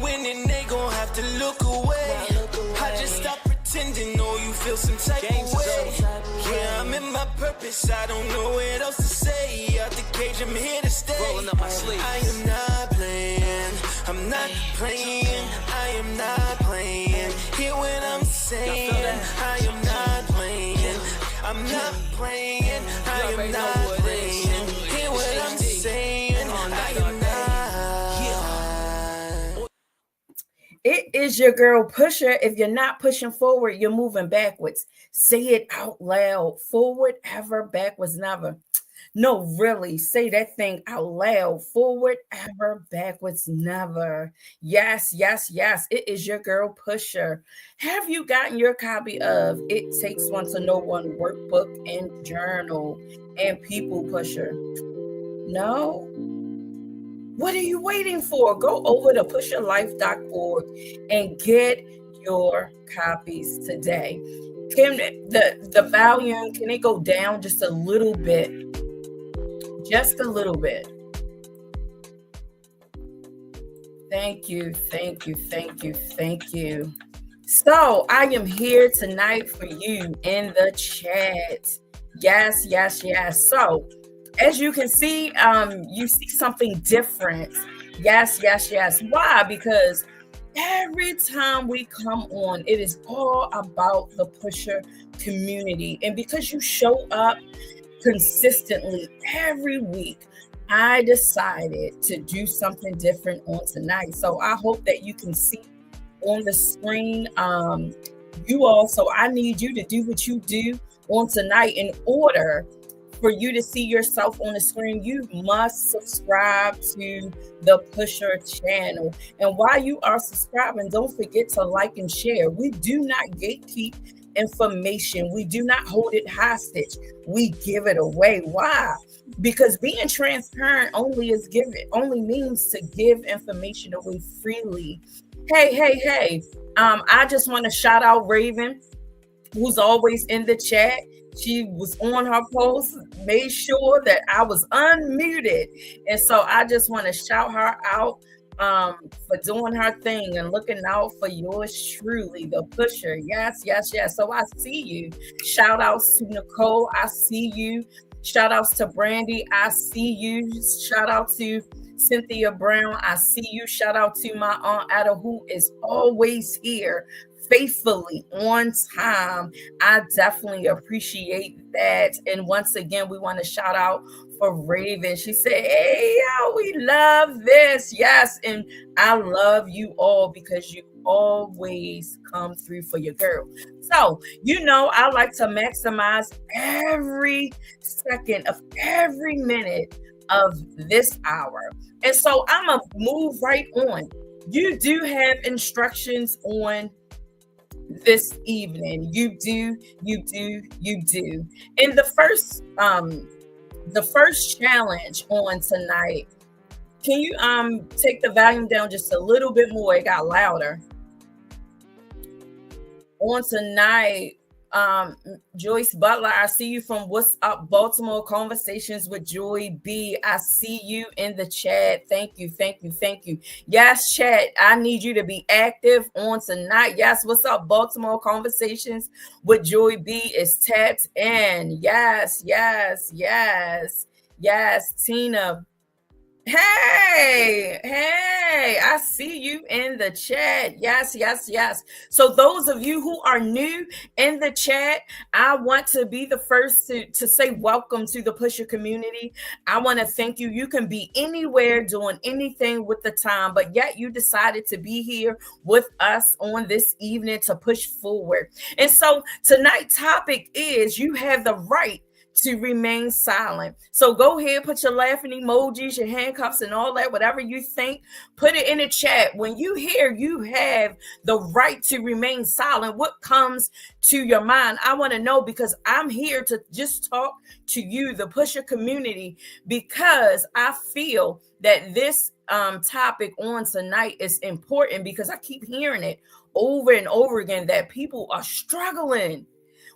winning, they gon' have to look away. I just stop pretending, know you feel some type of way. Yeah, I'm in my purpose, I don't know what else to say. Out the cage, I'm here to stay. Rolling up my sleeves. I am not playing, I'm not playing, I am not playing. Hear what I'm saying, I am not playing, I'm not playing, I am not playing. Hear what I'm saying, I am not. It is your girl Pusher. If you're not pushing forward, you're moving backwards. Say it out loud. Forward ever, backwards never. No, really, say that thing out loud. Forward ever, backwards never. Yes, yes, yes. It is your girl Pusher. Have you gotten your copy of It Takes One to Know One workbook and journal and People Pusher? No? What are you waiting for? Go over to pusherlife.org and get your copies today. Can the volume, can it go down just a little bit? Just a little bit. Thank you, thank you, thank you, thank you. So I am here tonight for you in the chat. Yes, yes, yes. So as you can see, you see something different. Yes, yes, yes. Why? Because every time we come on, it is all about the pusher community. And because you show up consistently every week, I decided to do something different on tonight. So I hope that you can see on the screen. You also, I need you to do what you do on tonight. In order for you to see yourself on the screen, you must subscribe to the Pusher channel. And while you are subscribing, don't forget to like and share. We do not gatekeep information. We do not hold it hostage. We give it away. Why? Because being transparent only means to give information away freely. Hey. I just want to shout out Raven, who's always in the chat. She was on her post, made sure that I was unmuted. And so I just want to shout her out for doing her thing and looking out for yours truly, the Pusher. Yes, yes, yes. So I see you. Shout outs to Nicole. I see you. Shout outs to Brandy. I see you. Shout out to Cynthia Brown. I see you. Shout out to my Aunt Ada, who is always here faithfully on time. I definitely appreciate that. And once again, we want to shout out for Raven. She said, hey, y'all, we love this. Yes. And I love you all because you always come through for your girl. So, I like to maximize every second of every minute of this hour. And so I'm going to move right on. You do have instructions on this evening. You do. And the first challenge on tonight, can you take the volume down just a little bit more? It got louder. On tonight, Joyce Butler, I see you from What's Up Baltimore Conversations with Joy B. I see you in the chat. Thank you. Yes, chat, I need you to be active on tonight. Yes, What's Up Baltimore Conversations with Joy B is tapped in. Yes, Tina. Hey, I see you in the chat. Yes. So those of you who are new in the chat, I want to be the first to say welcome to the Pusher community. I want to thank you. You can be anywhere doing anything with the time, but yet you decided to be here with us on this evening to push forward. And so tonight's topic is you have the right to remain silent. So go ahead, put your laughing emojis, your handcuffs and all that, whatever you think, put it in the chat. When you hear you have the right to remain silent, what comes to your mind? I want to know, because I'm here to just talk to you, the Pusher community, because I feel that this topic on tonight is important, because I keep hearing it over and over again that people are struggling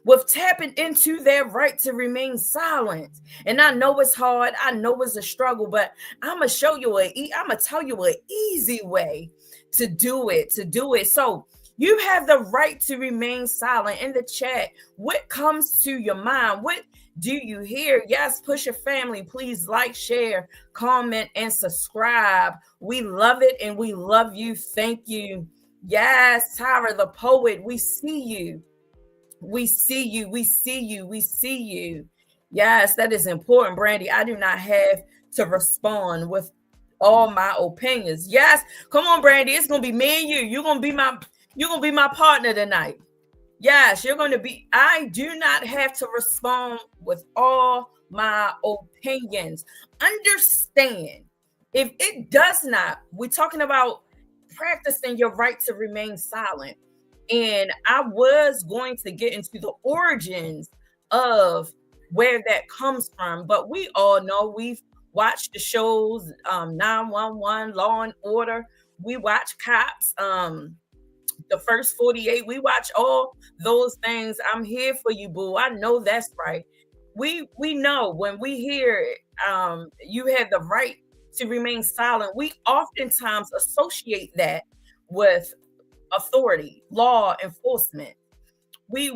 with tapping into their right to remain silent. And I know it's hard. I know it's a struggle, but I'm going to tell you an easy way to do it. So you have the right to remain silent. In the chat, what comes to your mind? What do you hear? Yes, push your family. Please like, share, comment, and subscribe. We love it and we love you. Thank you. Yes, Tyra, the poet, we see you. We see you. We see you. We see you. Yes, that is important, Brandy. I do not have to respond with all my opinions. Yes, come on, Brandy. It's gonna be me and you. You're gonna be my partner tonight. Yes, you're gonna be. I do not have to respond with all my opinions. Understand, if it does not, we're talking about practicing your right to remain silent. And I was going to get into the origins of where that comes from, but we all know, we've watched the shows, 911, Law and Order. We watch Cops, the first 48. We watch all those things. I'm here for you, boo. I know that's right. We know when we hear you have the right to remain silent, we oftentimes associate that with authority, law enforcement. We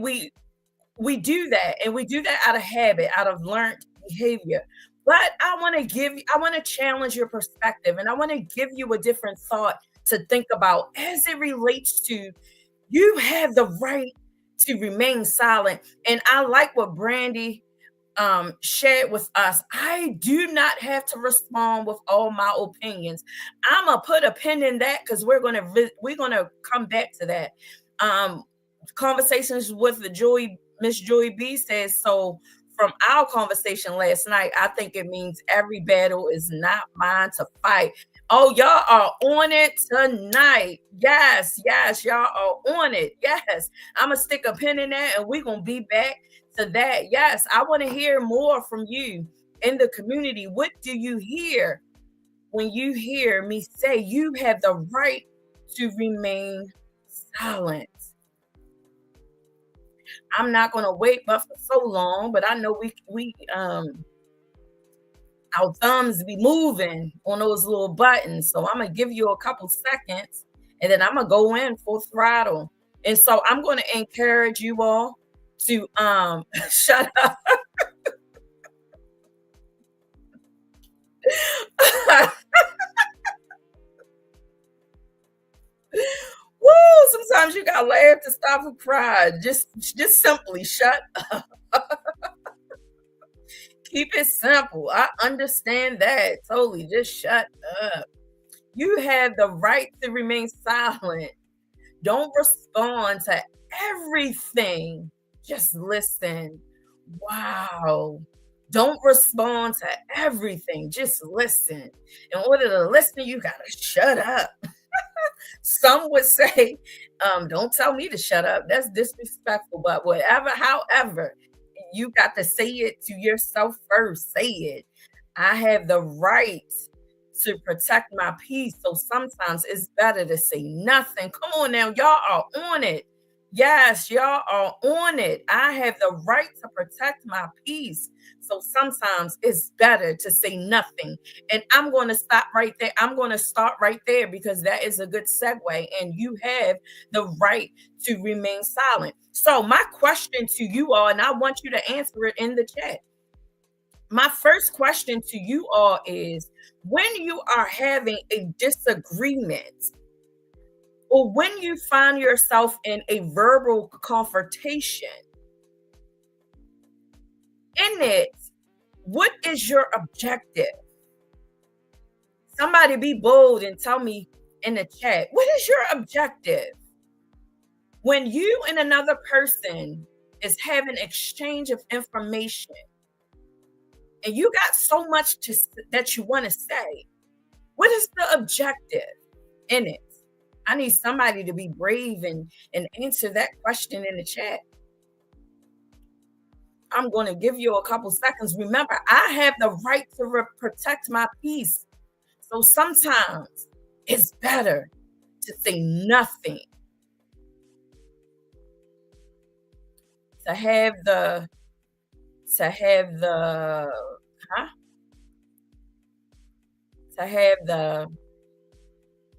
do that, and we do that out of habit, out of learned behavior. But I want to challenge your perspective, and I want to give you a different thought to think about as it relates to you have the right to remain silent. And I like what Brandy shared with us. I do not have to respond with all my opinions. I'm gonna put a pin in that because we're gonna come back to that. Um, Conversations with the Miss Joy B says so. From our conversation last night, I think it means every battle is not mine to fight. Oh, y'all are on it tonight. Yes, yes, y'all are on it. Yes, I'm gonna stick a pin in that, and we're gonna be back to that. Yes, I want to hear more from you in the community. What do you hear when you hear me say you have the right to remain silent? I'm not going to wait but for so long, but I know we our thumbs be moving on those little buttons. So I'm gonna give you a couple seconds, and then I'm gonna go in full throttle. And so I'm going to encourage you all to shut up. Woo! Sometimes you gotta laugh to stop a cry. Just simply shut up. Keep it simple. I understand that totally. Just shut up. You have the right to remain silent. Don't respond to everything. Just listen. Wow. Don't respond to everything. Just listen. In order to listen, you gotta shut up. Some would say, don't tell me to shut up. That's disrespectful. But whatever, however, you got to say it to yourself first. Say it. I have the right to protect my peace. So sometimes it's better to say nothing. Come on now, y'all are on it. Yes, y'all are on it. I have the right to protect my peace. So sometimes it's better to say nothing. And I'm going to stop right there. I'm going to start right there because that is a good segue. And you have the right to remain silent. So my question to you all, and I want you to answer it in the chat. My first question to you all is, when you are having a disagreement, or when you find yourself in a verbal confrontation, in it, what is your objective? Somebody be bold and tell me in the chat, what is your objective? When you and another person is having exchange of information, and you got so much that you want to say, what is the objective in it? I need somebody to be brave and answer that question in the chat. I'm going to give you a couple seconds. Remember, I have the right to protect my peace. So sometimes it's better to say nothing. To have the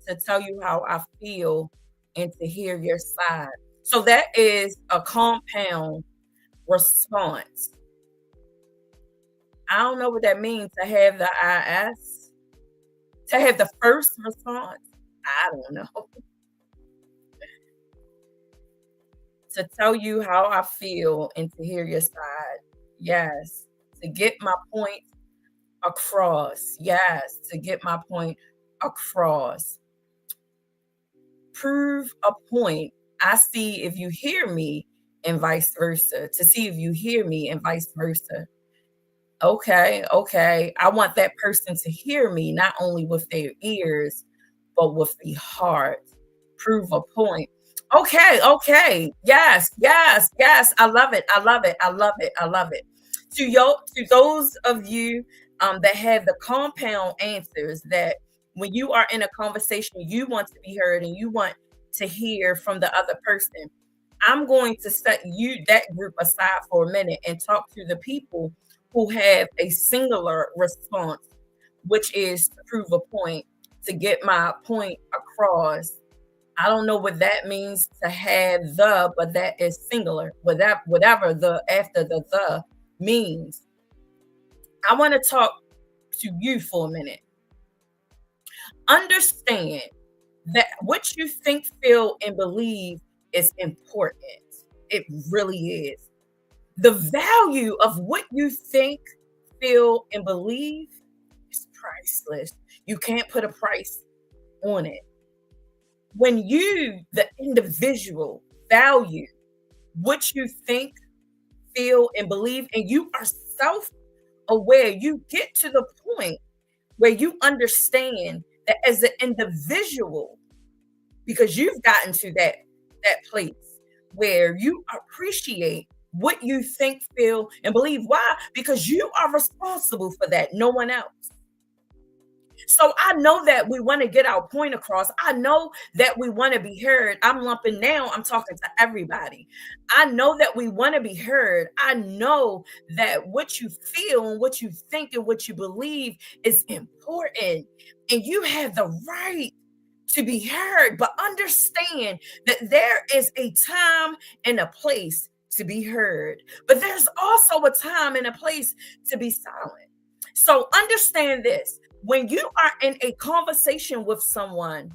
to tell you how I feel and to hear your side. So that is a compound response. I don't know what that means to have the IS, to have the first response. I don't know. To tell you how I feel and to hear your side. Yes. To get my point across. Yes. To get my point across. Prove a point. I see if you hear me and vice versa. To see if you hear me and vice versa. Okay, okay. I want that person to hear me not only with their ears, but with the heart. Prove a point. Okay, okay. Yes, yes, yes. I love it. I love it. I love it. I love it. To those of you that have the compound answers, that when you are in a conversation, you want to be heard and you want to hear from the other person. I'm going to set that group aside for a minute and talk to the people who have a singular response, which is to prove a point, to get my point across. I don't know what that means to have but that is singular. Whatever the after the means. I want to talk to you for a minute. Understand that what you think, feel, and believe is important. It really is. The value of what you think, feel, and believe is priceless. You can't put a price on it. When you, the individual, value what you think, feel, and believe, and you are self-aware, you get to the point where you understand that as an individual, because you've gotten to that place where you appreciate what you think, feel, and believe. Why? Because you are responsible for that, no one else. So I know that we want to get our point across. I know that we want to be heard. I'm lumping now, I'm talking to everybody. I know that we want to be heard. I know that what you feel and what you think and what you believe is important. And you have the right to be heard, but understand that there is a time and a place to be heard. But there's also a time and a place to be silent. So understand this. When you are in a conversation with someone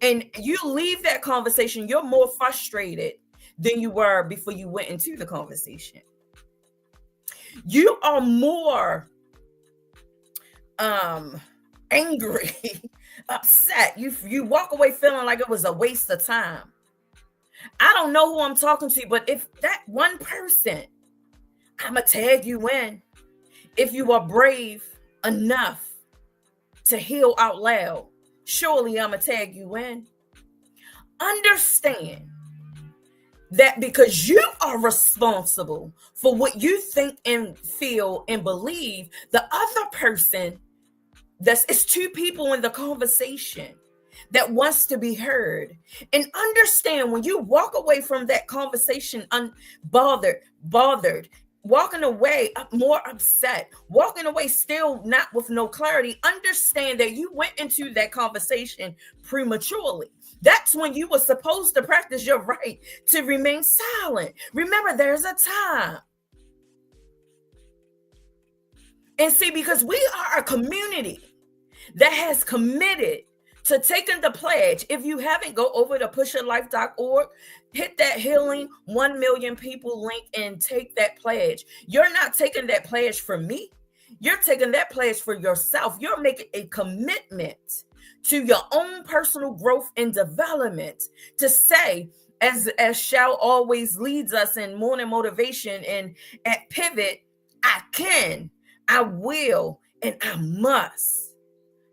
and you leave that conversation, you're more frustrated than you were before you went into the conversation. You are more angry, upset. You walk away feeling like it was a waste of time. I don't know who I'm talking to, but if that one person, I'ma tag you in. If you are brave enough to heal out loud, surely I'ma tag you in. Understand that because you are responsible for what you think and feel and believe, the other person, it's two people in the conversation that wants to be heard. And understand, when you walk away from that conversation bothered, walking away more upset, walking away still not with no clarity, understand that you went into that conversation prematurely. That's when you were supposed to practice your right to remain silent. Remember, there's a time. And see, because we are a community that has committed to taking the pledge. If you haven't, go over to pusherlife.org, hit that healing 1 million people link and take that pledge. You're not taking that pledge for me. You're taking that pledge for yourself. You're making a commitment to your own personal growth and development to say, as Shell always leads us in morning motivation and at Pivot, I can, I will, and I must.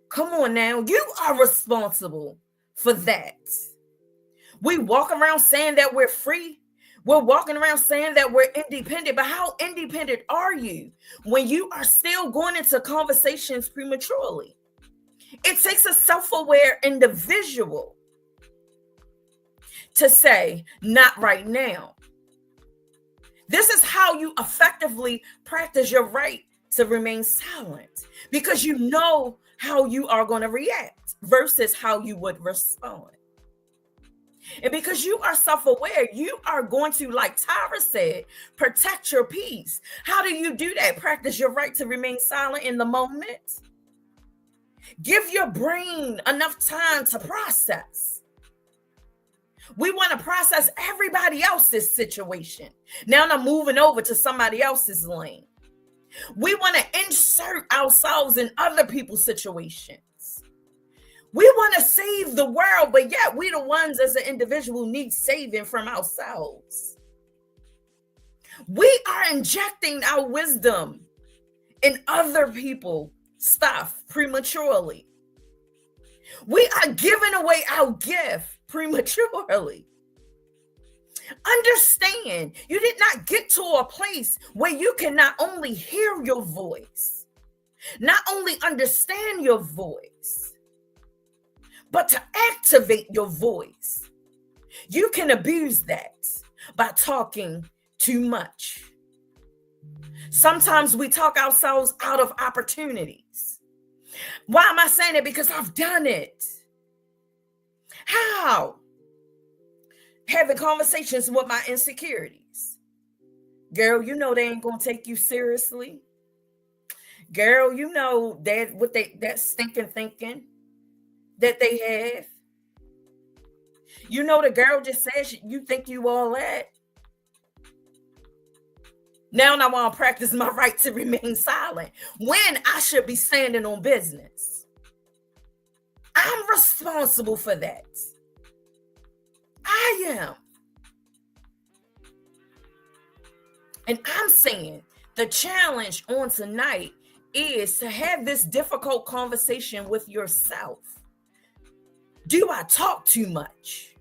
Come on now, you are responsible for that. We walk around saying that we're free. We're walking around saying that we're independent, but how independent are you when you are still going into conversations prematurely? It takes a self-aware individual to say, not right now. This is how you effectively practice your right to remain silent, because you know how you are going to react. versus how you would respond. And because you are self-aware, you are going to, like Tyra said, protect your peace. How do you do that? Practice your right to remain silent in the moment. Give your brain enough time to process. We want to process everybody else's situation. Now I'm moving over to somebody else's lane. We want to insert ourselves in other people's situations. We want to save the world, but yet we the ones as an individual need saving from ourselves. We are injecting our wisdom in other people's stuff prematurely. We are giving away our gift prematurely. Understand, you did not get to a place where you can not only hear your voice, not only understand your voice, but to activate your voice. You can abuse that by talking too much. Sometimes we talk ourselves out of opportunities. Why am I saying it? Because I've done it. How? Having conversations with my insecurities. Girl, you know they ain't gonna take you seriously. Girl, you know that stinking thinking that they have. You know the girl just says you think you all that. Now I want to practice my right to remain silent when I should be standing on business. I'm responsible for that. I am. And I'm saying the challenge on tonight is to have this difficult conversation with yourself. Do I talk too much?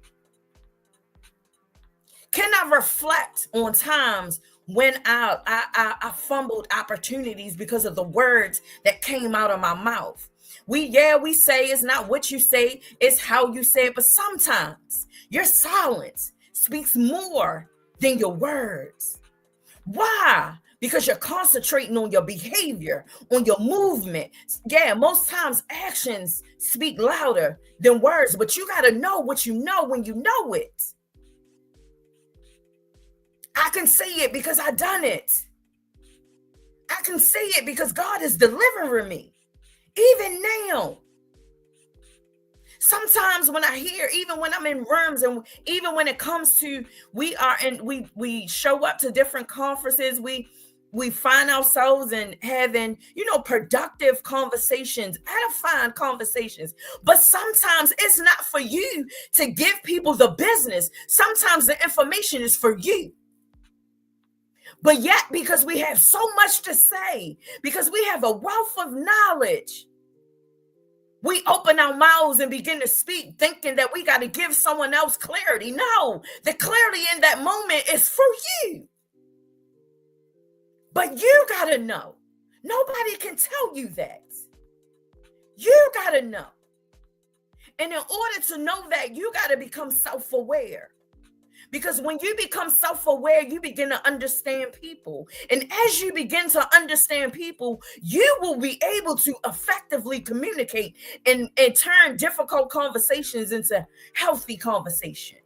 Can I reflect on times when I fumbled opportunities because of the words that came out of my mouth? We say it's not what you say, it's how you say it. But sometimes your silence speaks more than your words. Why? Because you're concentrating on your behavior, on your movement. Yeah, most times actions speak louder than words, but you got to know what you know when you know it. I can say it because I done it. I can say it because God is delivering me. Even now. Sometimes when I hear, even when I'm in rooms, and even when it comes to, we show up to different conferences, we find ourselves in having, productive conversations, edifying conversations. But sometimes it's not for you to give people the business. Sometimes the information is for you. But yet, because we have so much to say, because we have a wealth of knowledge, we open our mouths and begin to speak, thinking that we got to give someone else clarity. No, the clarity in that moment is for you. But you got to know. Nobody can tell you that. You got to know. And in order to know that, you got to become self-aware. Because when you become self-aware, you begin to understand people. And as you begin to understand people, you will be able to effectively communicate and turn difficult conversations into healthy conversations.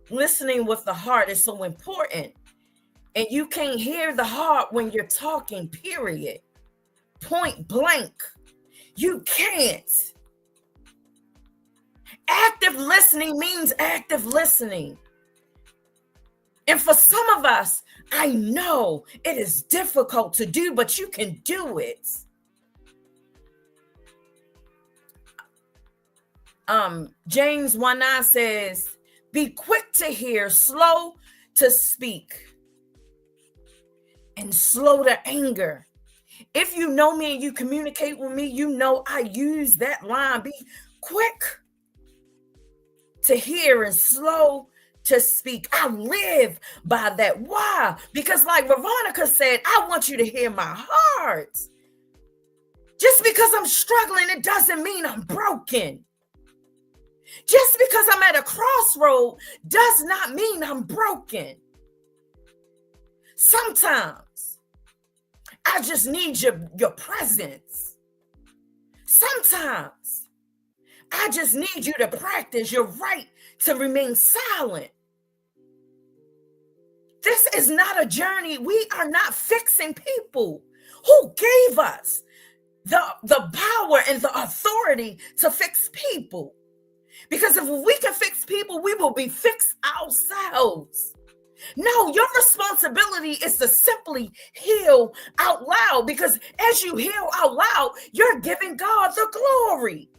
Listening with the heart is so important. And you can't hear the heart when you're talking, period. Point blank. You can't. Active listening means active listening. And for some of us, I know it is difficult to do, but you can do it. James 1:9 says, be quick to hear, slow to speak, and slow to anger. If you know me and you communicate with me, you know I use that line. Be quick to hear and slow to speak. I live by that. Why? Because like Veronica said, I want you to hear my heart. Just because I'm struggling, it doesn't mean I'm broken. Just because I'm at a crossroad does not mean I'm broken. Sometimes I just need your presence. Sometimes I just need you to practice your right to remain silent. This is not a journey. We are not fixing people. Who gave us the power and the authority to fix people? Because if we can fix people, we will be fixed ourselves. No, your responsibility is to simply heal out loud, because as you heal out loud, you're giving God the glory.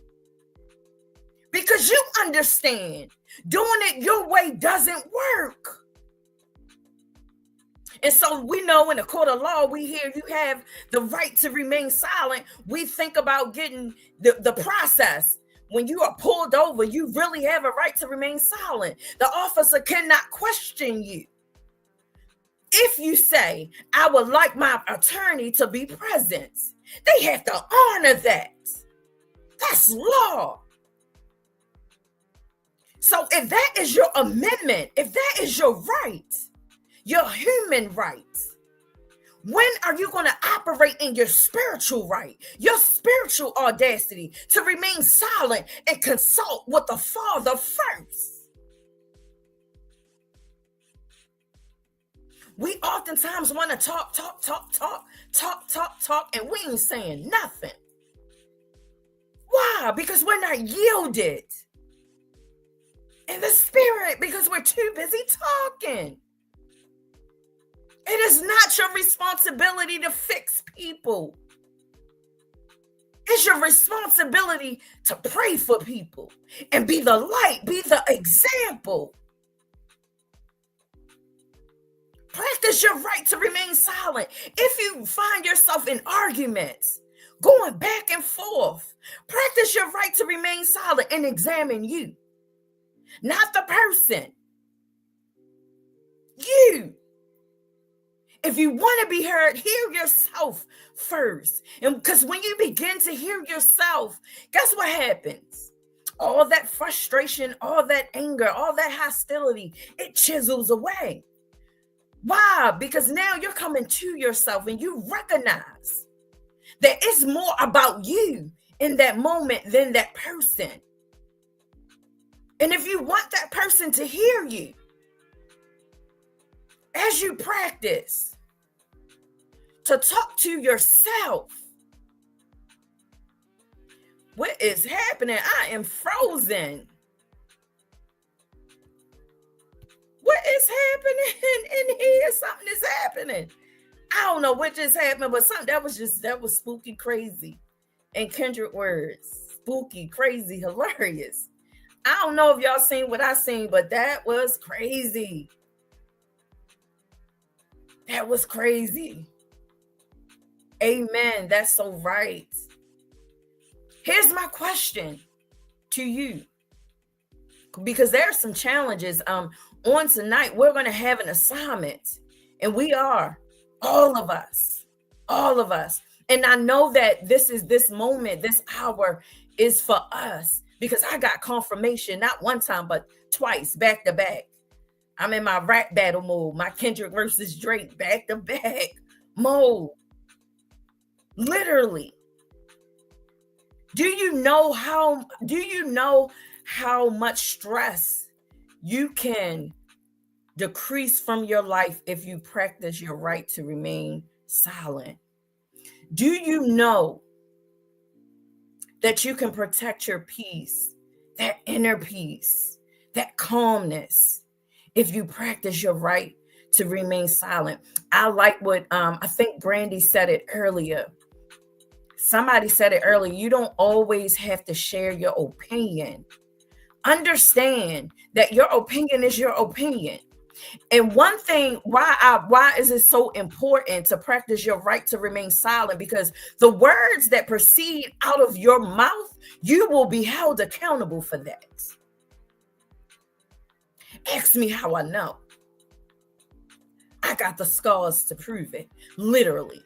Because you understand doing it your way doesn't work. And so we know in the court of law, we hear you have the right to remain silent. We think about getting the process. When you are pulled over, you really have a right to remain silent. The officer cannot question you. If you say, I would like my attorney to be present, they have to honor that. That's law. So if that is your amendment, if that is your right, your human right, when are you going to operate in your spiritual right, your spiritual audacity to remain silent and consult with the Father first? We oftentimes want to talk, and we ain't saying nothing. Why? Because we're not yielded in the spirit, because we're too busy talking. It is not your responsibility to fix people. It's your responsibility to pray for people and be the light, be the example. Practice your right to remain silent. If you find yourself in arguments, going back and forth, practice your right to remain silent and examine you, not the person. You. If you want to be heard, hear yourself first. And because when you begin to hear yourself, guess what happens? All that frustration, all that anger, all that hostility, it chisels away. Why? Because now you're coming to yourself and you recognize that it's more about you in that moment than that person. And if you want that person to hear you, as you practice to talk to yourself, what is happening? I am frozen. What is happening in here? Something is happening. I don't know what just happened, but something that was spooky, crazy, and kindred words. Spooky, crazy, hilarious. I don't know if y'all seen what I seen, but that was crazy. That was crazy. Amen. That's so right. Here's my question to you, because there are some challenges. On tonight, we're going to have an assignment, and we are, all of us. And I know that this moment, this hour is for us, because I got confirmation, not one time, but twice, back to back. I'm in my rap battle mode, my Kendrick versus Drake back to back mode. Literally. Do you know how much stress you can decrease from your life if you practice your right to remain silent? Do you know that you can protect your peace, that inner peace, that calmness, if you practice your right to remain silent? I like what I think Brandy said it earlier. Somebody said it earlier. You don't always have to share your opinion. Understand that your opinion is your opinion. And one thing, why is it so important to practice your right to remain silent? Because the words that proceed out of your mouth, you will be held accountable for that. Ask me how I know. I got the scars to prove it. Literally.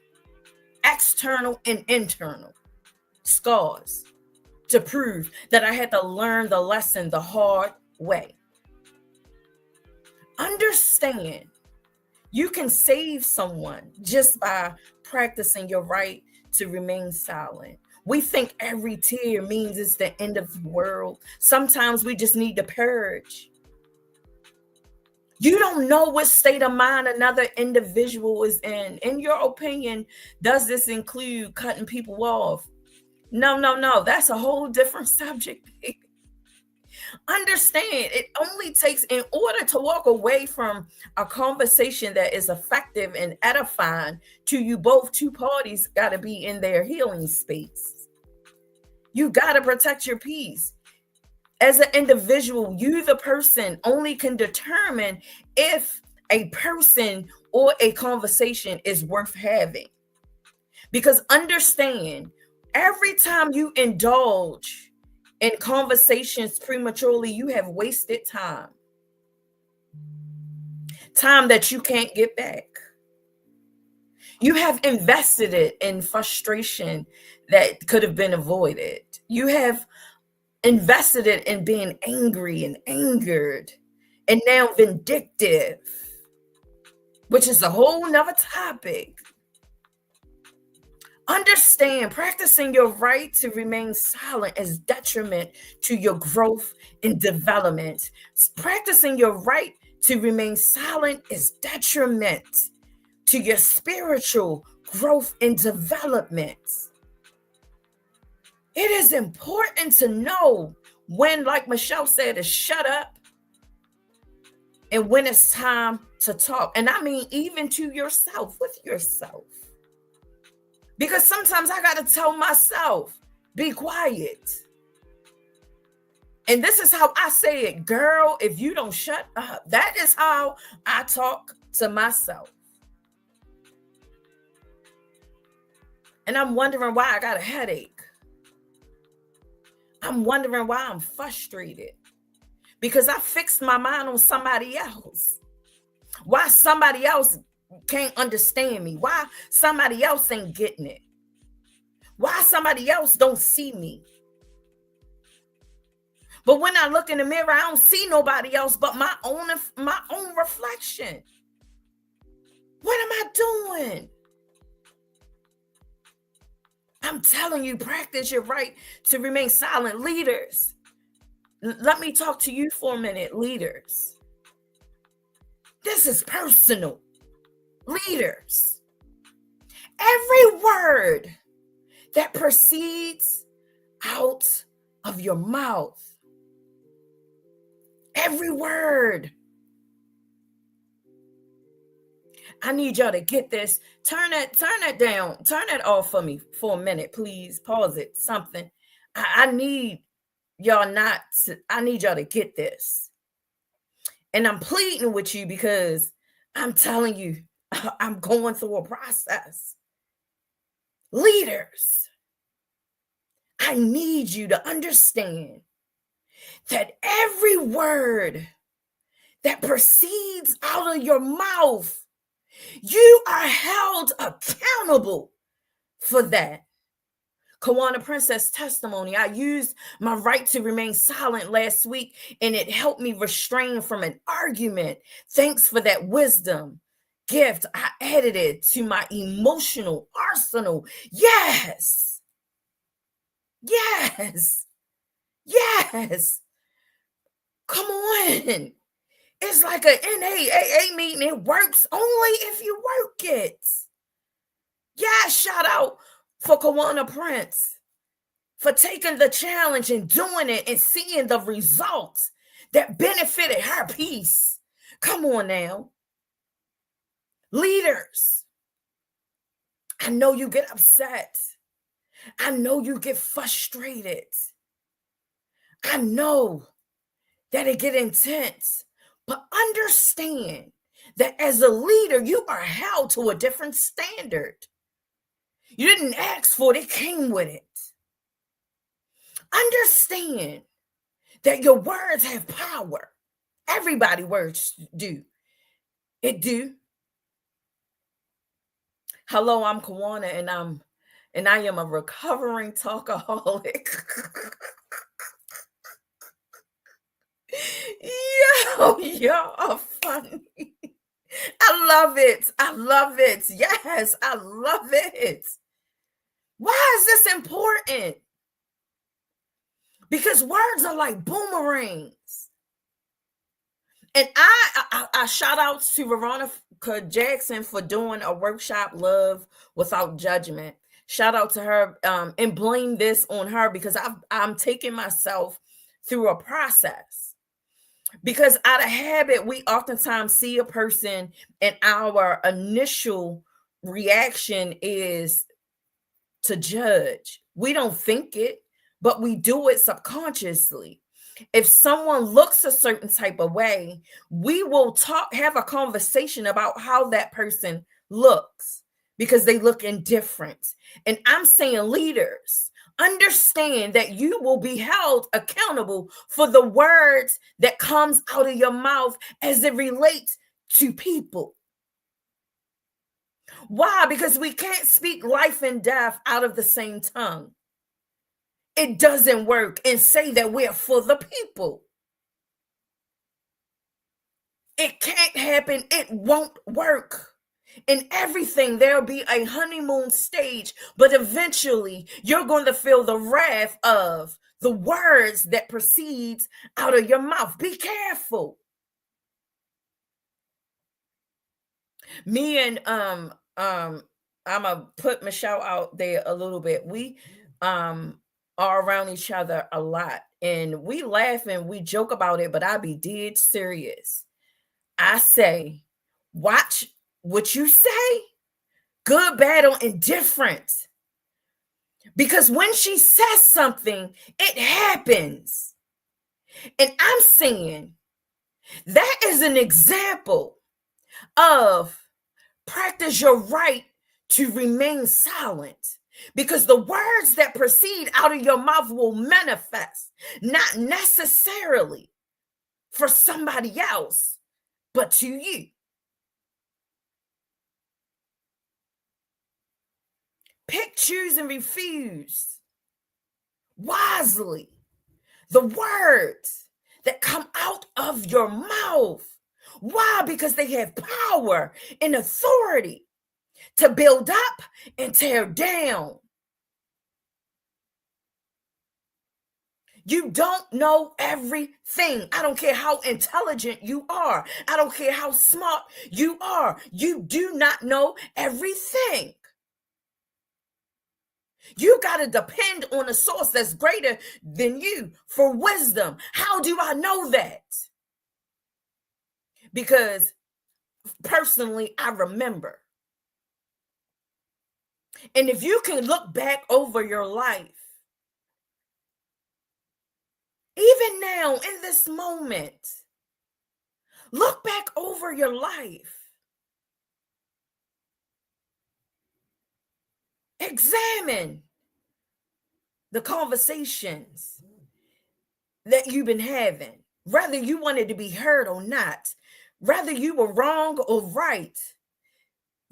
External and internal scars to prove that I had to learn the lesson the hard way. Understand, you can save someone just by practicing your right to remain silent. We think every tear means it's the end of the world. Sometimes we just need to purge. You don't know what state of mind another individual is in. In your opinion, does this include cutting people off? No. That's a whole different subject. Understand, it only takes, in order to walk away from a conversation that is effective and edifying to you both, two parties got to be in their healing space. You got to protect your peace. As an individual, you, the person, only can determine if a person or a conversation is worth having. Because understand, every time you indulge in conversations prematurely, you have wasted time. Time that you can't get back. You have invested it in frustration that could have been avoided. You have invested it in being angry and angered and now vindictive, which is a whole nother topic. Understand, practicing your right to remain silent is detriment to your growth and development. Practicing your right to remain silent is detriment to your spiritual growth and development. It is important to know when, like Michelle said, to shut up and when it's time to talk. And I mean, even to yourself, with yourself. Because sometimes I got to tell myself, be quiet. And this is how I say it, girl, if you don't shut up. That is how I talk to myself. And I'm wondering why I got a headache. I'm wondering why I'm frustrated. Because I fixed my mind on somebody else. Why somebody else can't understand me? Why somebody else ain't getting it? Why somebody else don't see me? But when I look in the mirror, I don't see nobody else but my own reflection. What am I doing? I'm telling you, practice your right to remain silent. Leaders, let me talk to you for a minute. Leaders, this is personal. Leaders, every word that proceeds out of your mouth, every word, I need y'all to get this. Turn that down. Turn that off for me for a minute, please. Pause it. Something. I need y'all to get this. And I'm pleading with you because I'm telling you, I'm going through a process. Leaders, I need you to understand that every word that proceeds out of your mouth, you are held accountable for that. Kawana Princess testimony. I used my right to remain silent last week, and it helped me restrain from an argument. Thanks for that wisdom gift. I added it to my emotional arsenal. Yes. Come on. It's like a NAAA meeting. It works only if you work it. Yeah, shout out for Kawana Prince for taking the challenge and doing it and seeing the results that benefited her peace. Come on now. Leaders, I know you get upset. I know you get frustrated. I know that it get intense. But understand that as a leader, you are held to a different standard. You didn't ask for it, it came with it. Understand that your words have power. Everybody's words do. It do. Hello, I'm Kawana, and I am a recovering talkaholic. Yo, y'all are funny. I love it. Yes, I love it. Why is this important? Because words are like boomerangs. And I shout out to Veronica Jackson for doing a workshop, Love Without Judgment. Shout out to her, and blame this on her because I'm taking myself through a process. Because out of habit, we oftentimes see a person and our initial reaction is to judge. We don't think it, but we do it subconsciously. If someone looks a certain type of way, we will have a conversation about how that person looks because they look indifferent. And I'm saying, leaders, understand that you will be held accountable for the words that comes out of your mouth as it relates to people. Why? Because we can't speak life and death out of the same tongue. It doesn't work, and say that we're for the people. It can't happen. It won't work. In everything, there'll be a honeymoon stage, but eventually you're going to feel the wrath of the words that proceeds out of your mouth. Be careful. Me and I'm gonna put Michelle out there a little bit. We are around each other a lot, and we laugh and we joke about it, but I be dead serious. I say, watch what you say, good, bad, or indifferent. Because when she says something, it happens. And I'm saying that is an example of practice your right to remain silent. Because the words that proceed out of your mouth will manifest, not necessarily for somebody else, but to you. Pick, choose, and refuse wisely the words that come out of your mouth. Why? Because they have power and authority to build up and tear down. You don't know everything. I don't care how intelligent you are. I don't care how smart you are. You do not know everything. You got to depend on a source that's greater than you for wisdom. How do I know that? Because personally, I remember. And if you can look back over your life, even now in this moment, look back over your life. Examine the conversations that you've been having, whether you wanted to be heard or not, whether you were wrong or right.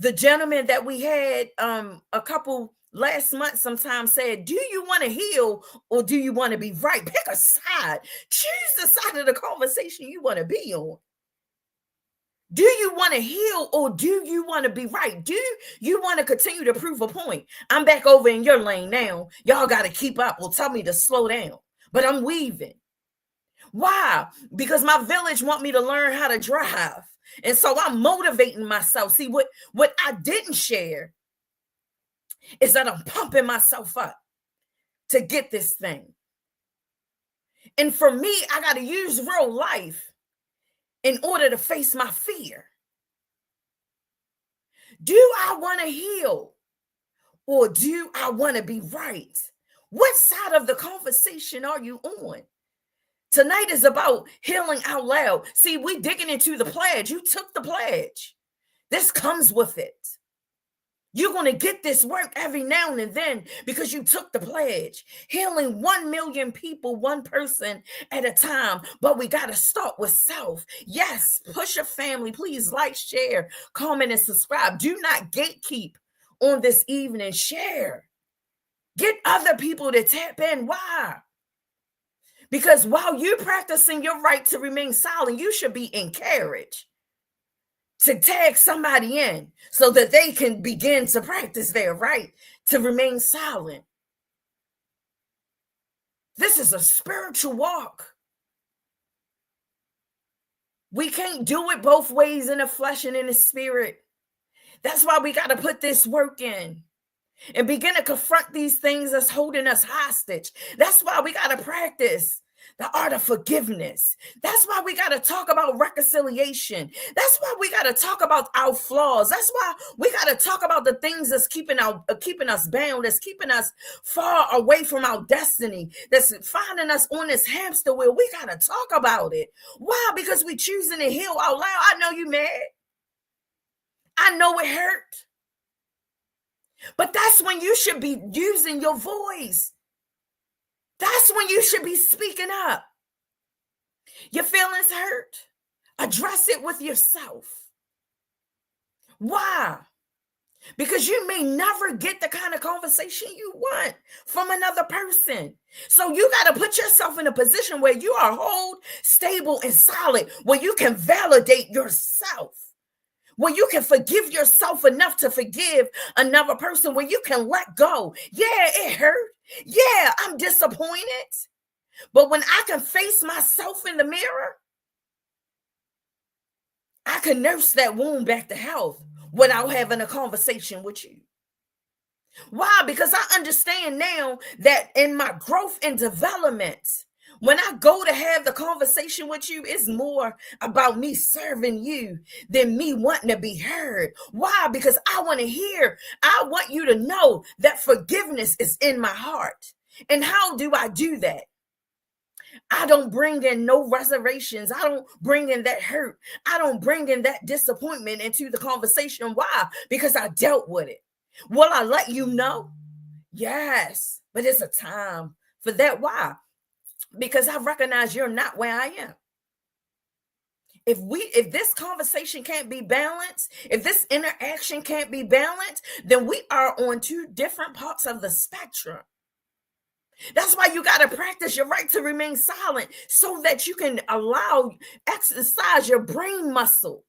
The gentleman that we had a couple last month sometimes said, do you want to heal or do you want to be right? Pick a side. Choose the side of the conversation you want to be on. Do you want to heal or do you want to be right? Do you want to continue to prove a point? I'm back over in your lane now. Y'all got to keep up or tell me to slow down. But I'm weaving. Why? Because my village want me to learn how to drive. And so I'm motivating myself. See, what I didn't share is that I'm pumping myself up to get this thing. And for me, I got to use real life in order to face my fear. Do I want to heal or do I want to be right? What side of the conversation are you on? Tonight is about healing out loud. See, we digging into the pledge. You took the pledge. This comes with it. You're going to get this work every now and then because you took the pledge. Healing 1 million people, one person at a time. But we got to start with self. Yes, push your family. Please like, share, comment, and subscribe. Do not gatekeep on this evening. Share. Get other people to tap in. Why? Because while you're practicing your right to remain silent, you should be encouraged to tag somebody in so that they can begin to practice their right to remain silent. This is a spiritual walk. We can't do it both ways, in the flesh and in the spirit. That's why we got to put this work in and begin to confront these things that's holding us hostage. That's why we got to practice the art of forgiveness. That's why we got to talk about reconciliation. That's why we got to talk about our flaws. That's why we got to talk about the things that's keeping us bound, that's keeping us far away from our destiny, that's finding us on this hamster wheel. We got to talk about it. Why? Because we choosing to heal out loud. I know you mad. I know it hurt. But that's when you should be using your voice. That's when you should be speaking up. Your feelings hurt. Address it with yourself. Why? Because you may never get the kind of conversation you want from another person. So you got to put yourself in a position where you are whole, stable, and solid, where you can validate yourself, where you can forgive yourself enough to forgive another person, where you can let go. Yeah, it hurt. Yeah, I'm disappointed. But when I can face myself in the mirror, I can nurse that wound back to health without having a conversation with you. Why? Because I understand now that in my growth and development, when I go to have the conversation with you, it's more about me serving you than me wanting to be heard. Why? Because I want you to know that forgiveness is in my heart. And how do I do that? I don't bring in no reservations. I don't bring in that hurt. I don't bring in that disappointment into the conversation. Why? Because I dealt with it. Will I let you know? Yes, but it's a time for that. Why? Because I recognize you're not where I am. If this conversation can't be balanced, if this interaction can't be balanced, then we are on two different parts of the spectrum. That's why you got to practice your right to remain silent so that you can exercise your brain muscle.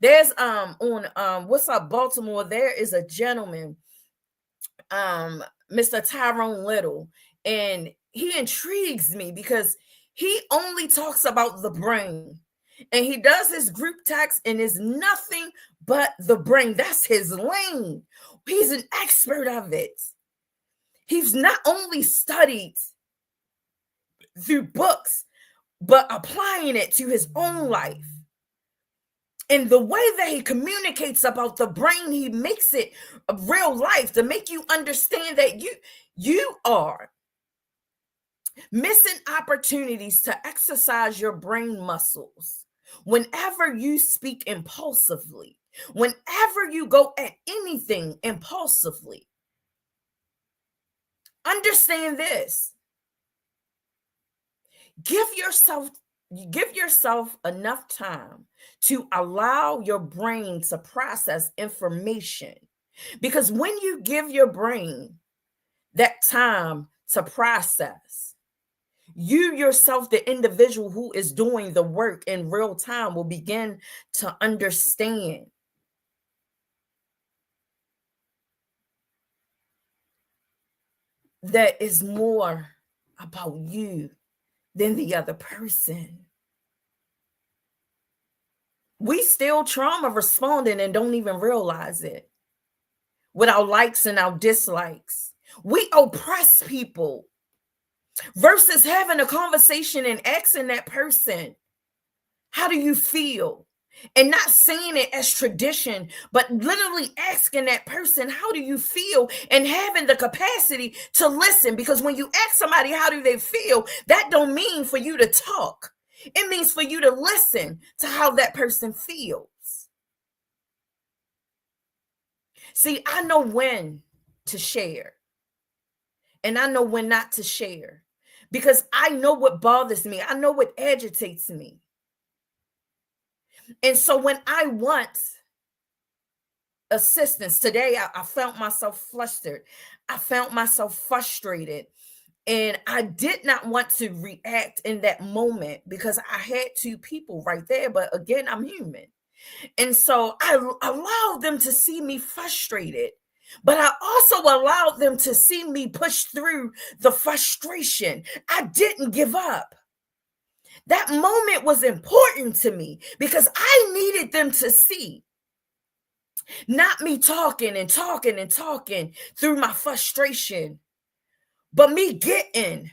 There's on What's Up Baltimore, there is a gentleman, Mr. Tyrone Little, and he intrigues me because he only talks about the brain, and he does his group text and is nothing but the brain. That's his lane. He's an expert of it. He's not only studied through books, but applying it to his own life. And the way that he communicates about the brain, he makes it a real life to make you understand that you are missing opportunities to exercise your brain muscles whenever you speak impulsively, whenever you go at anything impulsively. Understand this. Give yourself enough time to allow your brain to process information. Because when you give your brain that time to process, you yourself, the individual who is doing the work in real time, will begin to understand that is more about you than the other person. We still trauma responding and don't even realize it. With our likes and our dislikes, we oppress people versus having a conversation and asking that person, how do you feel? And not saying it as tradition, but literally asking that person, how do you feel? And having the capacity to listen. Because when you ask somebody, how do they feel? That don't mean for you to talk. It means for you to listen to how that person feels. See, I know when to share. And I know when not to share. Because I know what bothers me. I know what agitates me. And so when I want assistance today, I found myself flustered. I found myself frustrated. And I did not want to react in that moment because I had two people right there. But again, I'm human. And so I allowed them to see me frustrated. But I also allowed them to see me push through the frustration. I didn't give up. That moment was important to me because I needed them to see, not me talking and talking and talking through my frustration, but me getting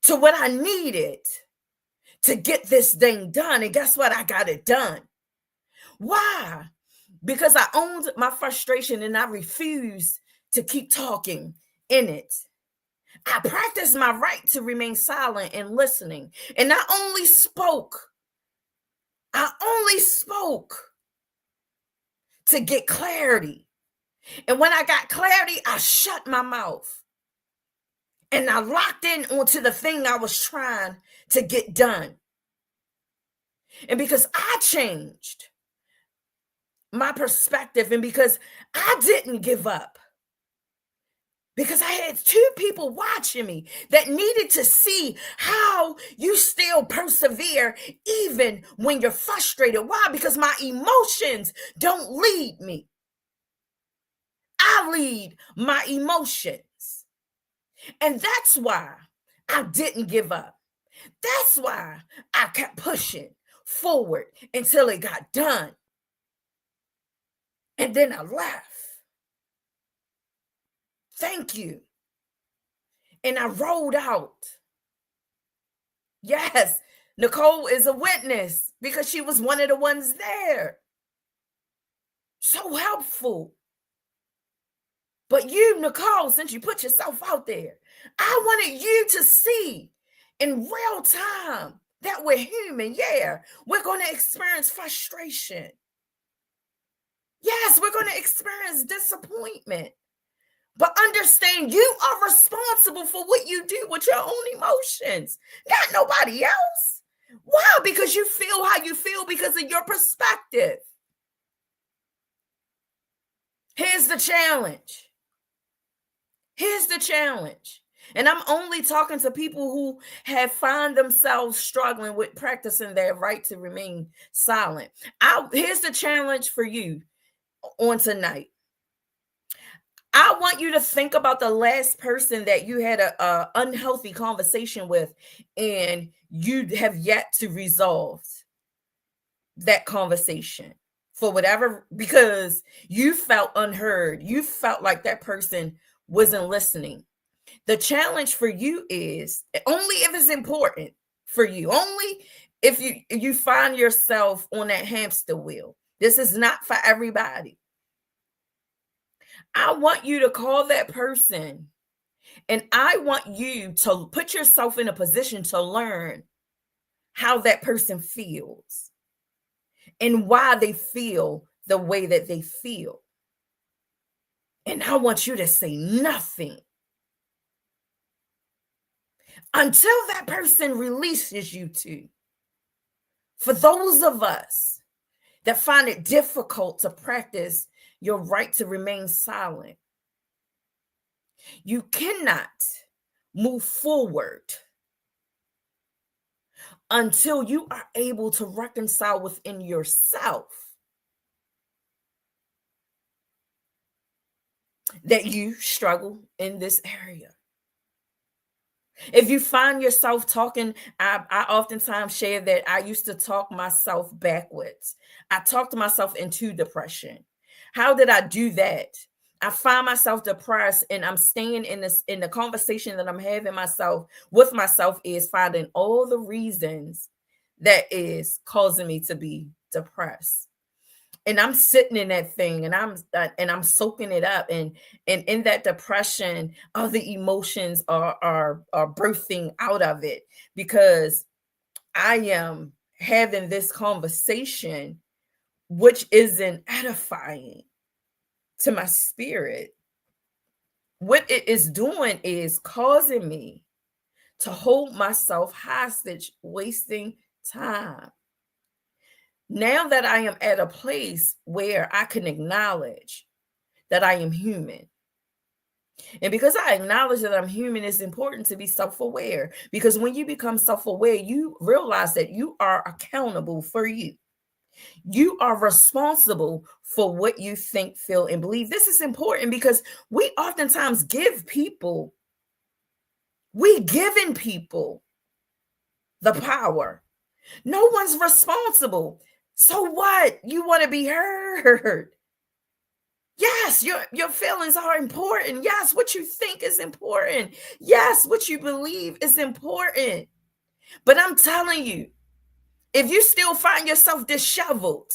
to what I needed to get this thing done. And guess what? I got it done. Why? Because I owned my frustration and I refused to keep talking in it. I practiced my right to remain silent and listening. And I only spoke to get clarity. And when I got clarity, I shut my mouth and I locked in onto the thing I was trying to get done. And because I changed my perspective and because I didn't give up, because I had two people watching me that needed to see how you still persevere even when you're frustrated. Why? Because my emotions don't lead me. I lead my emotions. And that's why I didn't give up. That's why I kept pushing forward until it got done. And then I left. Thank you. And I rolled out. Yes, Nicole is a witness because she was one of the ones there. So helpful. But you, Nicole, since you put yourself out there, I wanted you to see in real time that we're human. Yeah, we're going to experience frustration. Yes, we're going to experience disappointment. But understand you are responsible for what you do with your own emotions, not nobody else. Why? Because you feel how you feel because of your perspective. Here's the challenge. Here's the challenge. And I'm only talking to people who have found themselves struggling with practicing their right to remain silent. Here's the challenge for you on tonight. I want you to think about the last person that you had a unhealthy conversation with and you have yet to resolve that conversation for whatever, because you felt unheard. You felt like that person wasn't listening. The challenge for you is only if it's important for you, only if you find yourself on that hamster wheel. This is not for everybody. I want you to call that person and I want you to put yourself in a position to learn how that person feels and why they feel the way that they feel. And I want you to say nothing until that person releases you to. For those of us that find it difficult to practice your right to remain silent, you cannot move forward until you are able to reconcile within yourself that you struggle in this area. If you find yourself talking, I oftentimes share that I used to talk myself backwards. I talked myself into depression. How did I do that? I find myself depressed and I'm staying in the conversation that I'm having with myself is finding all the reasons that is causing me to be depressed. And I'm sitting in that thing and I'm soaking it up and in that depression, other emotions are birthing out of it because I am having this conversation which isn't edifying to my spirit. What it is doing is causing me to hold myself hostage, wasting time. Now that I am at a place where I can acknowledge that I am human. And because I acknowledge that I'm human, it's important to be self-aware. Because when you become self-aware, you realize that you are accountable for you. You are responsible for what you think, feel, and believe. This is important because we oftentimes we giving people the power. No one's responsible. So what? You want to be heard. Yes, your feelings are important. Yes, what you think is important. Yes, what you believe is important. But I'm telling you, if you still find yourself disheveled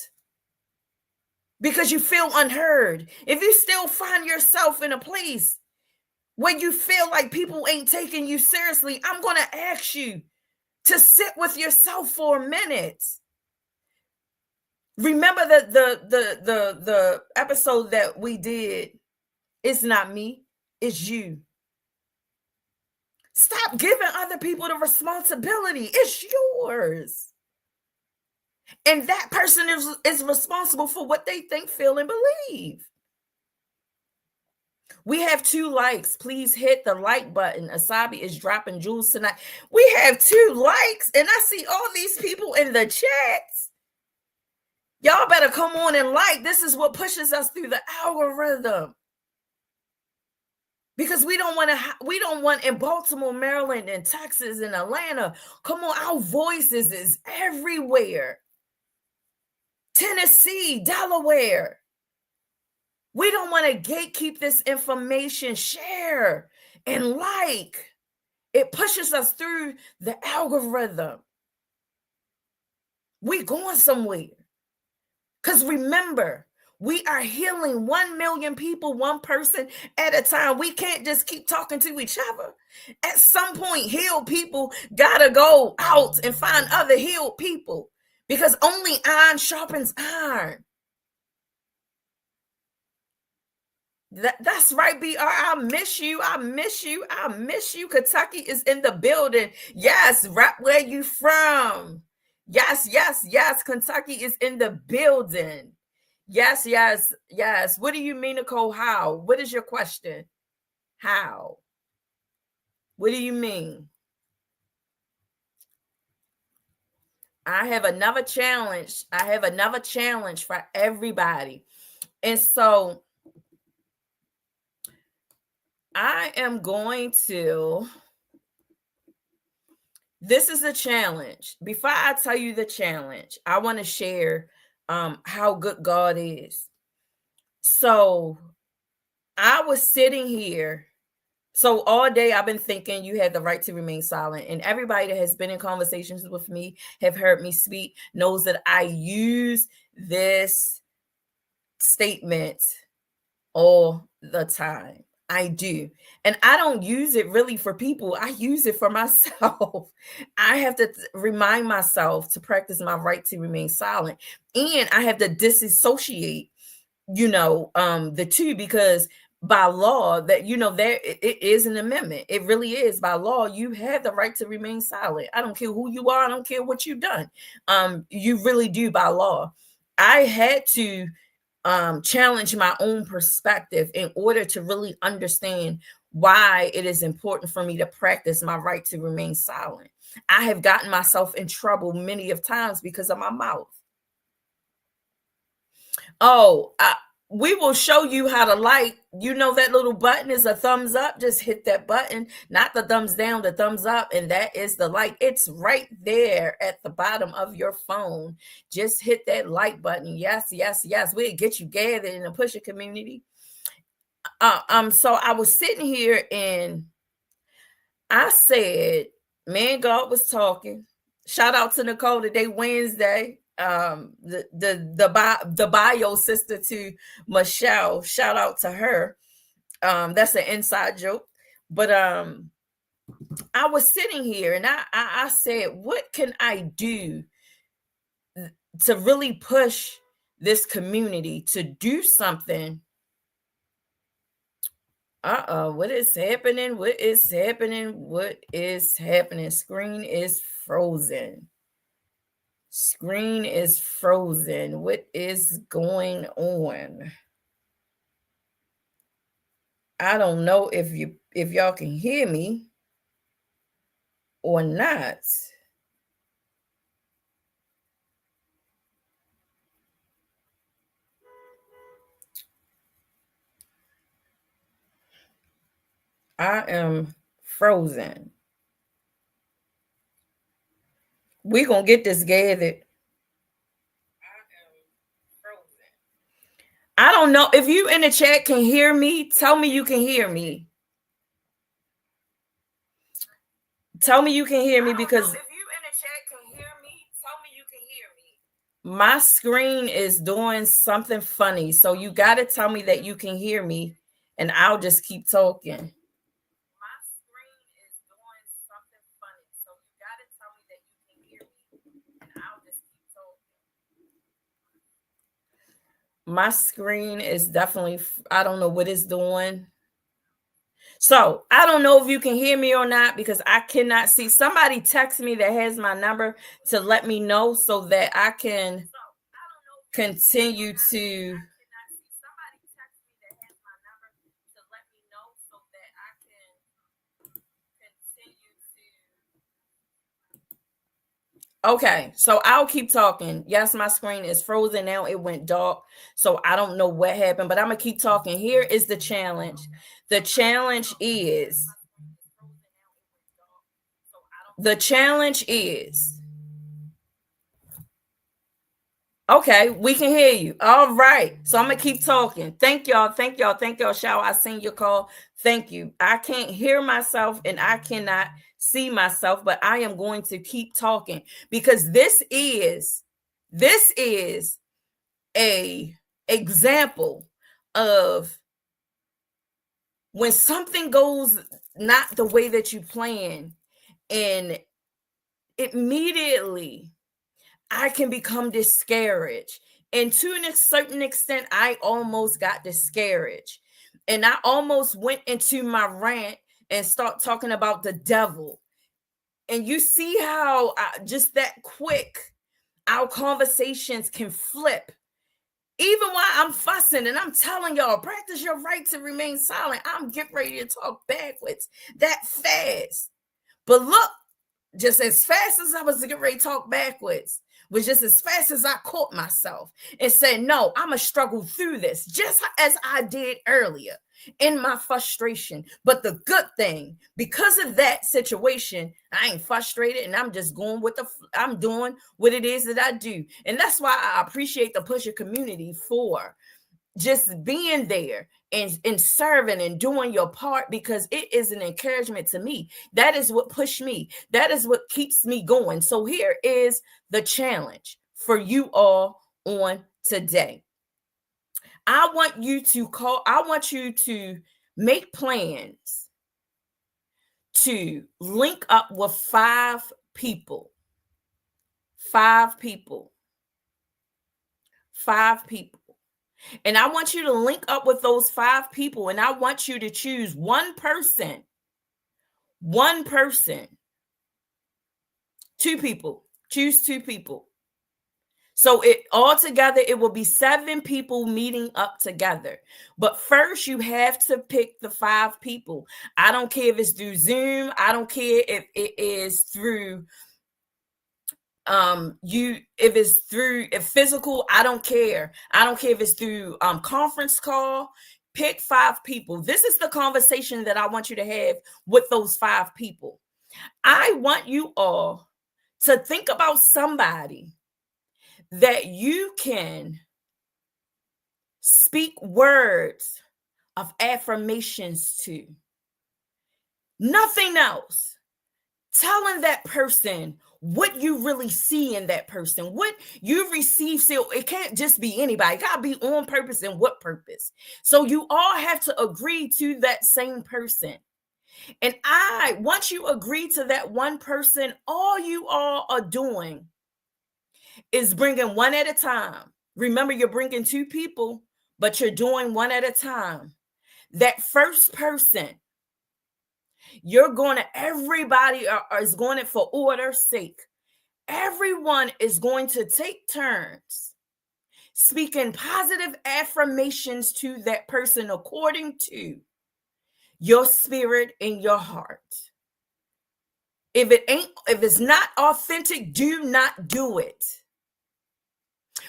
because you feel unheard, if you still find yourself in a place where you feel like people ain't taking you seriously, I'm going to ask you to sit with yourself for a minute. Remember the episode that we did, it's not me, it's you. Stop giving other people the responsibility. It's yours. And that person is responsible for what they think, feel, and believe. We have 2 likes. Please hit the like button. Asabi is dropping jewels tonight. We have 2 likes, and I see all these people in the chats. Y'all better come on and like. This is what pushes us through the algorithm. Because we don't want in Baltimore, Maryland, and Texas, and Atlanta. Come on, our voices is everywhere. Tennessee, Delaware. We don't want to gatekeep this information. Share and like. It pushes us through the algorithm. We going somewhere. Because remember, we are healing 1 million people, one person at a time. We can't just keep talking to each other. At some point, healed people got to go out and find other healed people, because only iron sharpens iron. That's right, BR. I miss you. I miss you. I miss you. Kentucky is in the building. Yes, rap, where you from? Yes, yes, yes. Kentucky is in the building. Yes, yes, yes. What do you mean, Nicole? How? What is your question? How? What do you mean? I have another challenge. I have another challenge for everybody. And so I am going to, this is a challenge. Before I tell you the challenge, I want to share how good God is. So I was sitting here. So all day I've been thinking you have the right to remain silent. And everybody that has been in conversations with me, have heard me speak, knows that I use this statement all the time. I do. And I don't use it really for people. I use it for myself. I have to remind myself to practice my right to remain silent. And I have to disassociate, the two, because by law, that there it is an amendment. It really is. By law, you have the right to remain silent. I don't care who you are. I don't care what you've done. You really do, by law. I had to challenge my own perspective in order to really understand why it is important for me to practice my right to remain silent. I have gotten myself in trouble many of times because of my mouth. We will show you how to like. That little button is a thumbs up. Just hit that button, not the thumbs down, the thumbs up, and that is the like. It's right there at the bottom of your phone. Just hit that like button. Yes, yes, yes. We'll get you gathered in the Pusher community. So I was sitting here and I said, man, God was talking. Shout out to Nicole today, Wednesday. The bio sister to Michelle. Shout out to her. That's an inside joke. But I was sitting here and I said, what can I do to really push this community to do something? What is happening? What is happening? What is happening? Screen is frozen. Screen is frozen. What is going on? I don't know if y'all can hear me or not. I am frozen. We gonna get this gathered. I don't know if you in the chat can hear me. Tell me you can hear me. Tell me you can hear me because if you in the chat can hear me, tell me you can hear me. My screen is doing something funny, so you got to tell me that you can hear me, and I'll just keep talking. My screen is doing something funny, so you got to tell me that you can hear me, and I'll just keep talking. My screen is definitely, I don't know what it's doing. So I don't know if you can hear me or not because I cannot see. Somebody text me that has my number to let me know so that I can continue to. Okay, so I'll keep talking. Yes, my screen is frozen now. It went dark, so I don't know what happened, but I'm gonna keep talking. Here is the challenge. The challenge is okay, we can hear you. All right. So I'm gonna keep talking. Thank y'all. Thank y'all. Thank y'all. Shower, I seen your call. Thank you. I can't hear myself and I cannot see myself, but I am going to keep talking because this is a example of when something goes not the way that you plan, and immediately I can become discouraged. And to a certain extent, I almost got discouraged. And I almost went into my rant and start talking about the devil. And you see how just that quick, our conversations can flip. Even while I'm fussing and I'm telling y'all, practice your right to remain silent. I'm getting ready to talk backwards that fast. But look, just as fast as I was getting ready to talk backwards, was just as fast as I caught myself and said, no, I'm going to struggle through this just as I did earlier in my frustration. But the good thing, because of that situation, I ain't frustrated and I'm just going with I'm doing what it is that I do. And that's why I appreciate the Pusher community for just being there and serving and doing your part, because it is an encouragement to me. That is what pushed me. That is what keeps me going. So here is the challenge for you all on today. I want you to make plans to link up with 5 people. 5 people. 5 people. And I want you to link up with those 5 people, and I want you to choose one person. 2 people. Choose 2 people. So it will be 7 people meeting up together. But first you have to pick the 5 people. I don't care if it's through Zoom. I don't care if it is through if physical. I don't care if it's through conference call. Pick 5 people. This is the conversation that I want you to have with those 5 people. I want you all to think about somebody that you can speak words of affirmations to. Nothing else. Telling that person what you really see in that person, what you receive. So it can't just be anybody. It gotta be on purpose, and what purpose. So you all have to agree to that same person. And once you agree to that one person, all you all are doing is bringing one at a time. Remember, you're bringing 2 people, but you're doing one at a time. That first person, everybody is going it for order's sake. Everyone is going to take turns speaking positive affirmations to that person according to your spirit and your heart. If it's not authentic, do not do it.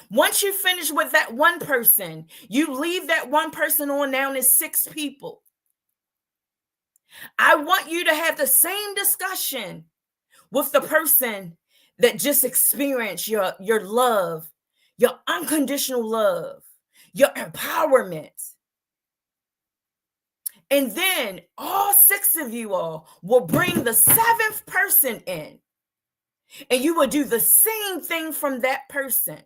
Once you finish with that one person, you leave that one person on down to 6 people. I want you to have the same discussion with the person that just experienced your love, your unconditional love, your empowerment. And then all six of you all will bring the seventh person in, and you will do the same thing from that person.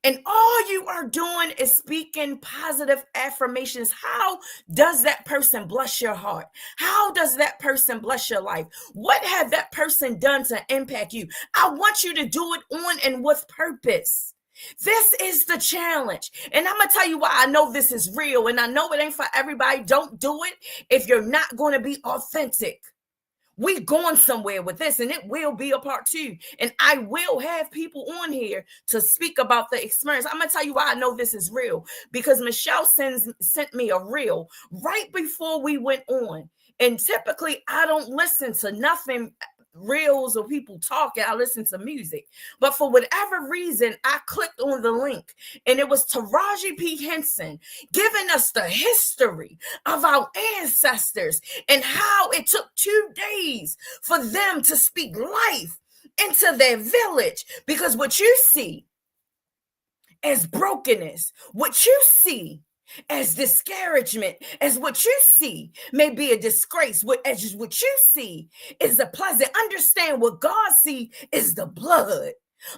And all you are doing is speaking positive affirmations. How does that person bless your heart? How does that person bless your life? What have that person done to impact you? I want you to do it on and with purpose. This is the challenge. And I'm going to tell you why I know this is real. And I know it ain't for everybody. Don't do it if you're not going to be authentic. We going somewhere with this, and it will be a part two. And I will have people on here to speak about the experience. I'm gonna tell you why I know this is real, because Michelle sent me a reel right before we went on. And typically I don't listen to nothing reels or people talking. I listen to music, but for whatever reason I clicked on the link, and it was Taraji P. Henson giving us the history of our ancestors and how it took 2 days for them to speak life into their village. Because what you see as brokenness, what you see as discouragement, as what you see may be a disgrace, as what you see is the pleasant. Understand what God see is the blood.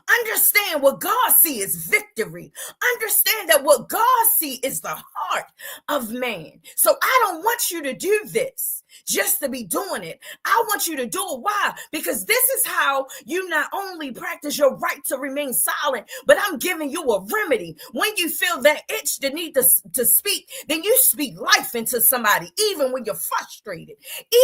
Understand what God see is victory. Understand that what God see is the heart of man. So I don't want you to do this just to be doing it. I want you to do it. Why? Because this is how you not only practice your right to remain silent, but I'm giving you a remedy. When you feel that itch, the need to speak, then you speak life into somebody, even when you're frustrated,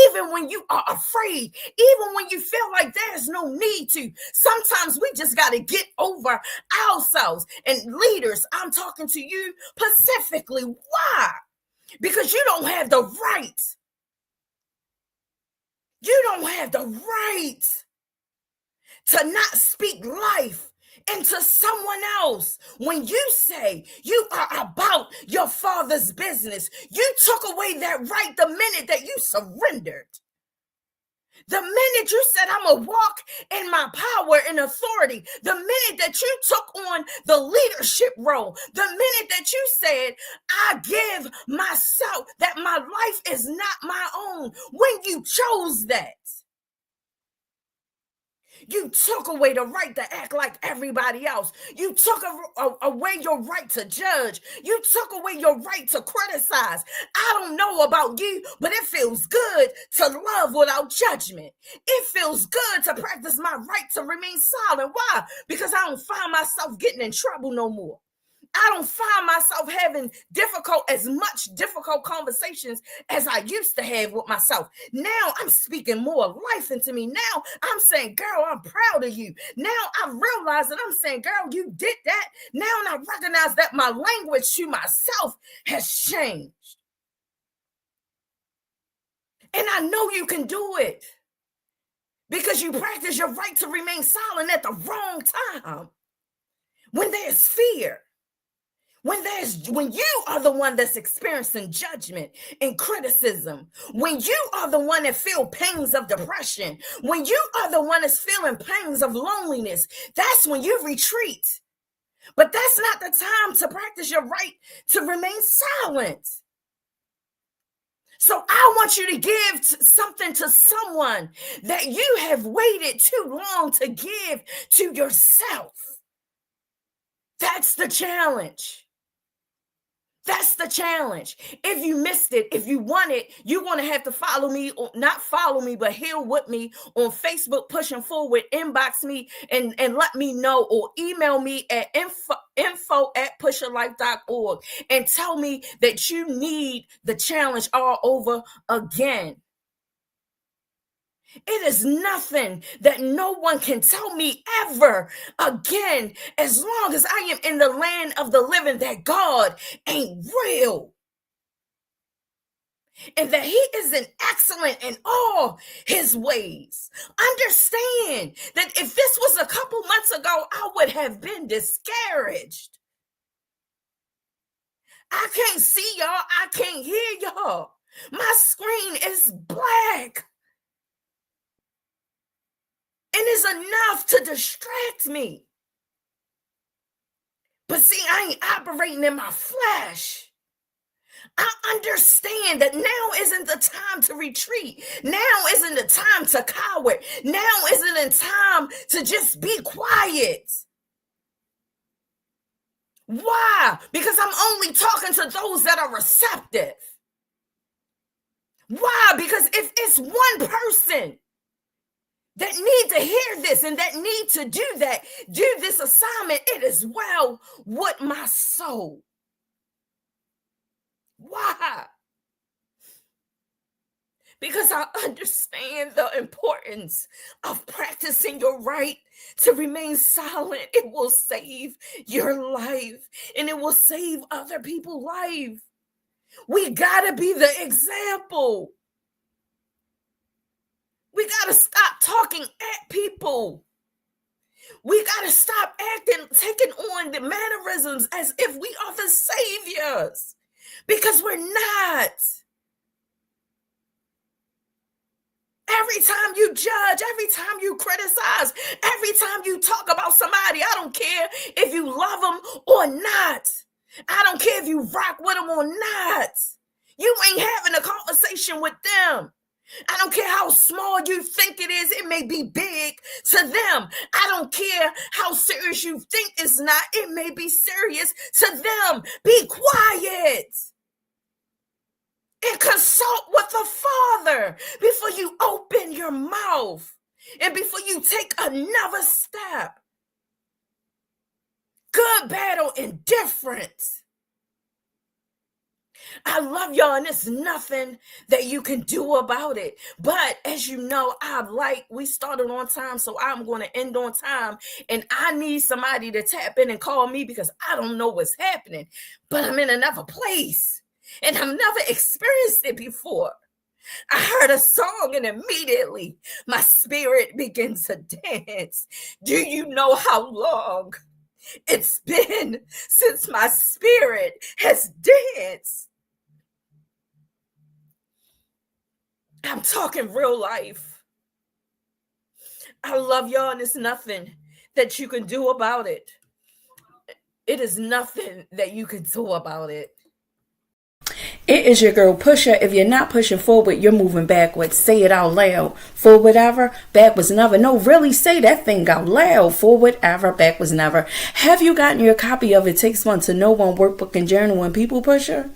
even when you are afraid, even when you feel like there's no need to. Sometimes we just got to get over ourselves. And leaders, I'm talking to you specifically. Why? Because you don't have the right. You don't have the right to not speak life into someone else. When you say you are about your father's business, you took away that right the minute that you surrendered. The minute you said, I'm going to walk in my power and authority, the minute that you took on the leadership role, the minute that you said, I give myself, that my life is not my own, when you chose that, you took away the right to act like everybody else. You took away your right to judge. You took away your right to criticize. I don't know about you, but it feels good to love without judgment. It feels good to practice my right to remain silent. Why? Because I don't find myself getting in trouble no more. I don't find myself having as much difficult conversations as I used to have with myself. Now I'm speaking more life into me. Now I'm saying, girl, I'm proud of you. Now I realize that I'm saying, girl, you did that. Now I recognize that my language to myself has changed. And I know you can do it because you practice your right to remain silent at the wrong time. When there's fear. When you are the one that's experiencing judgment and criticism, when you are the one that feel pains of depression, when you are the one that's feeling pains of loneliness, that's when you retreat. But that's not the time to practice your right to remain silent. So I want you to give something to someone that you have waited too long to give to yourself. That's the challenge. That's the challenge. If you missed it, if you want it, you're going to have to follow me, or not follow me, but heal with me on Facebook, Pushing Forward, inbox me and let me know, or email me at info@pusherlife.org and tell me that you need the challenge all over again. It is nothing that no one can tell me ever again, as long as I am in the land of the living, that God ain't real. And that he isn't excellent in all his ways. Understand that if this was a couple months ago, I would have been discouraged. I can't see y'all. I can't hear y'all. My screen is black. And it's enough to distract me. But see, I ain't operating in my flesh. I understand that now isn't the time to retreat. Now isn't the time to cower. Now isn't the time to just be quiet. Why? Because I'm only talking to those that are receptive. Why? Because if it's one person that need to hear this and that need to do this assignment, it is well with my soul. Why? Because I understand the importance of practicing your right to remain silent. It will save your life and it will save other people's life. We gotta be the example. We gotta stop talking at people. We gotta stop taking on the mannerisms as if we are the saviors, because we're not. Every time you judge, every time you criticize, every time you talk about somebody, I don't care if you love them or not. I don't care if you rock with them or not. You ain't having a conversation with them. I don't care how small you think it is. It may be big to them. I don't care how serious you think it's not. It may be serious to them. Be quiet and consult with the Father before you open your mouth and before you take another step. Good, bad, or indifferent. I love y'all, and there's nothing that you can do about it. But as you know, we started on time, so I'm going to end on time. And I need somebody to tap in and call me because I don't know what's happening. But I'm in another place, and I've never experienced it before. I heard a song, and immediately my spirit begins to dance. Do you know how long it's been since my spirit has danced? I'm talking real life. I love y'all, and there's nothing that you can do about it. It is nothing that you can do about it. It is your girl Pusher. If you're not pushing forward, you're moving backwards. Say it out loud. Forward ever, backwards never. No, really say that thing out loud. Forward ever, backwards never. Have you gotten your copy of It Takes One to Know One workbook and journal and people pusher?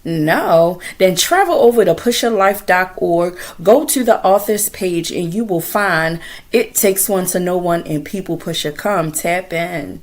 No, then travel over to pusherlife.org, go to the author's page, and you will find It Takes One to Know One and People Pusher. Come tap in.